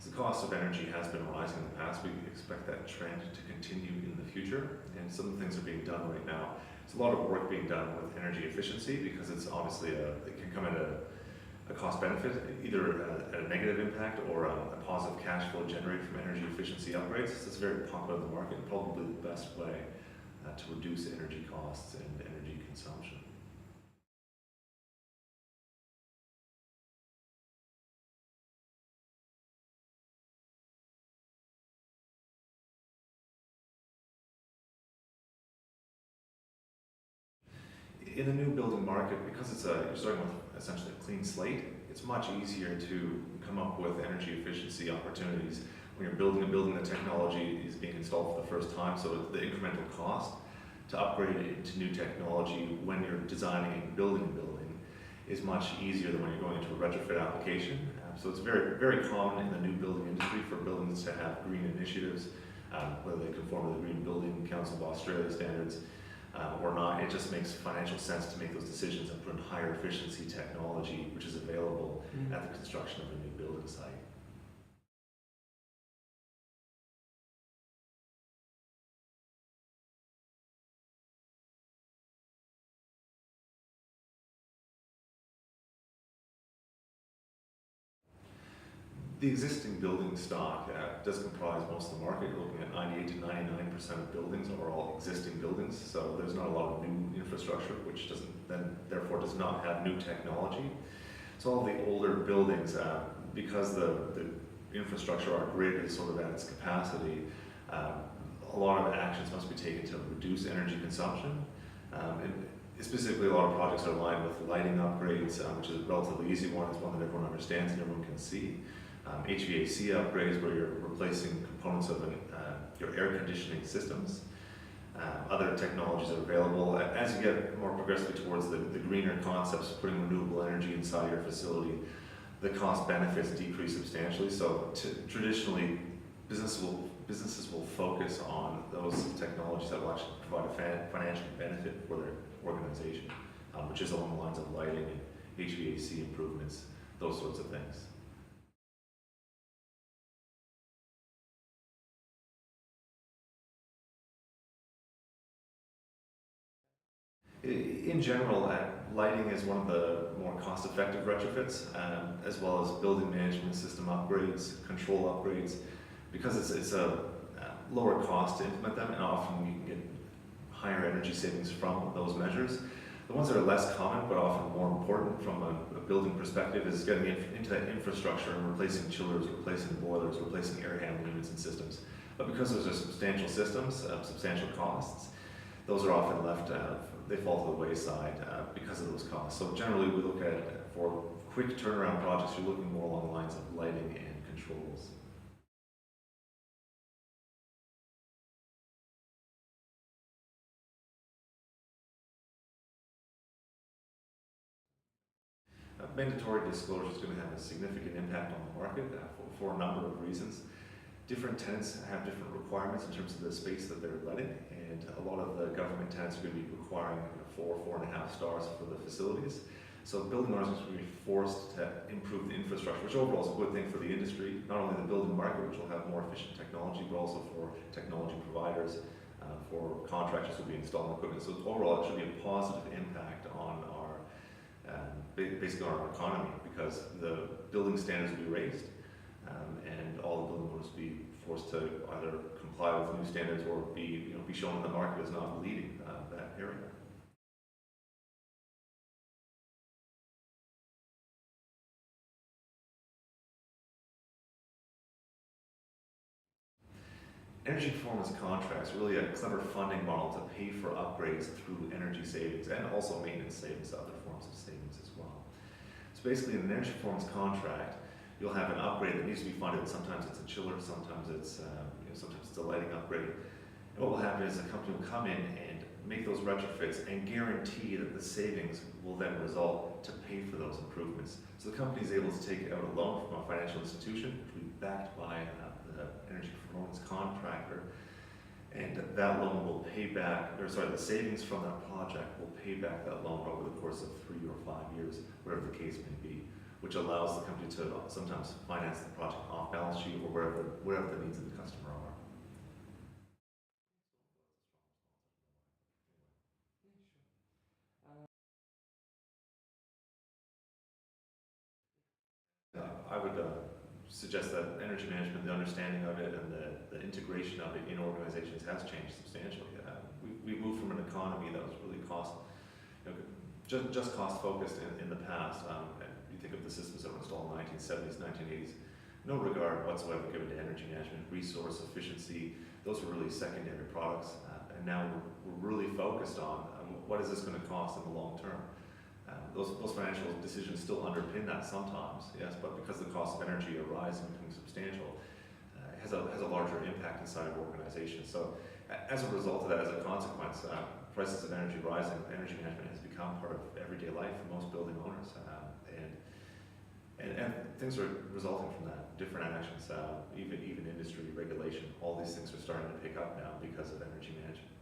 As the cost of energy has been rising in the past, we expect that trend to continue in the future, and some of the things are being done right now. There's a lot of work being done with energy efficiency because it's obviously it can come at a cost benefit, either a negative impact or a positive cash flow generated from energy efficiency upgrades. So it's very popular in the market and probably the best way to reduce energy costs and energy consumption. In the new building market, because you're starting with essentially a clean slate, it's much easier to come up with energy efficiency opportunities when you're building a building. The technology is being installed for the first time, so the incremental cost to upgrade it into new technology when you're designing and building a building is much easier than when you're going into a retrofit application. So it's very, very common in the new building industry for buildings to have green initiatives, whether they conform to the Green Building Council of Australia standards or not. It just makes financial sense to make those decisions and put in higher efficiency technology, which is available at the construction of a new building site. The existing building stock does comprise most of the market. You're looking at 98 to 99% of buildings are all existing buildings, so there's not a lot of new infrastructure, which therefore does not have new technology. So all the older buildings, because the infrastructure, our grid is sort of at its capacity, a lot of actions must be taken to reduce energy consumption. And specifically, a lot of projects are aligned with lighting upgrades, which is a relatively easy one. It's one that everyone understands and everyone can see. HVAC upgrades, where you're replacing components of your air conditioning systems. Other technologies are available. As you get more progressively towards the greener concepts, putting renewable energy inside your facility, the cost benefits decrease substantially. So traditionally, businesses will focus on those technologies that will actually provide a financial benefit for their organization, which is along the lines of lighting and HVAC improvements, those sorts of things. In general, lighting is one of the more cost-effective retrofits, as well as building management system upgrades, control upgrades, because it's a lower cost to implement them, and often you can get higher energy savings from those measures. The ones that are less common, but often more important from a building perspective, is getting into that infrastructure and replacing chillers, replacing boilers, replacing air handling units and systems. But because those are substantial systems, substantial costs, those are often left, they fall to the wayside because of those costs. So generally we look at, for quick turnaround projects, you're looking more along the lines of lighting and controls. Mandatory disclosure is going to have a significant impact on the market for a number of reasons. Different tenants have different requirements in terms of the space that they're letting, and a lot of the government tenants are going to be requiring 4.5 stars for the facilities. So building owners are going to be forced to improve the infrastructure, which overall is a good thing for the industry, not only the building market, which will have more efficient technology, but also for technology providers, for contractors who will be installing equipment. So overall, it should be a positive impact on our, basically on our economy, because the building standards will be raised, and all the building owners will be forced to either comply with new standards or be shown in the market as not leading that area. Energy performance contracts are really a clever funding model to pay for upgrades through energy savings and also maintenance savings, other forms of savings as well. So basically, in an energy performance contract, you'll have an upgrade that needs to be funded. Sometimes it's a chiller, sometimes it's a lighting upgrade. And what will happen is the company will come in and make those retrofits and guarantee that the savings will then result to pay for those improvements. So the company is able to take out a loan from a financial institution, which will be backed by the energy performance contractor, and that loan will pay back, the savings from that project will pay back that loan over the course of 3 or 5 years, whatever the case may be, which allows the company to sometimes finance the project off balance sheet or wherever the needs of the customer are. I would suggest that energy management, the understanding of it, and the integration of it in organizations has changed substantially. We moved from an economy that was really just cost focused in the past. And you think of the systems that were installed in the 1970s, 1980s, no regard whatsoever given to energy management, resource efficiency. Those were really secondary products. And now we're really focused on what is this going to cost in the long term. Those financial decisions still underpin that sometimes, yes, but because the cost of energy are rising and becoming substantial, it has a larger impact inside of organizations. So as a result of that, as a consequence, prices of energy rising, energy management has become part of everyday life for most building owners. And things are resulting from that, different actions, even industry regulation, all these things are starting to pick up now because of energy management.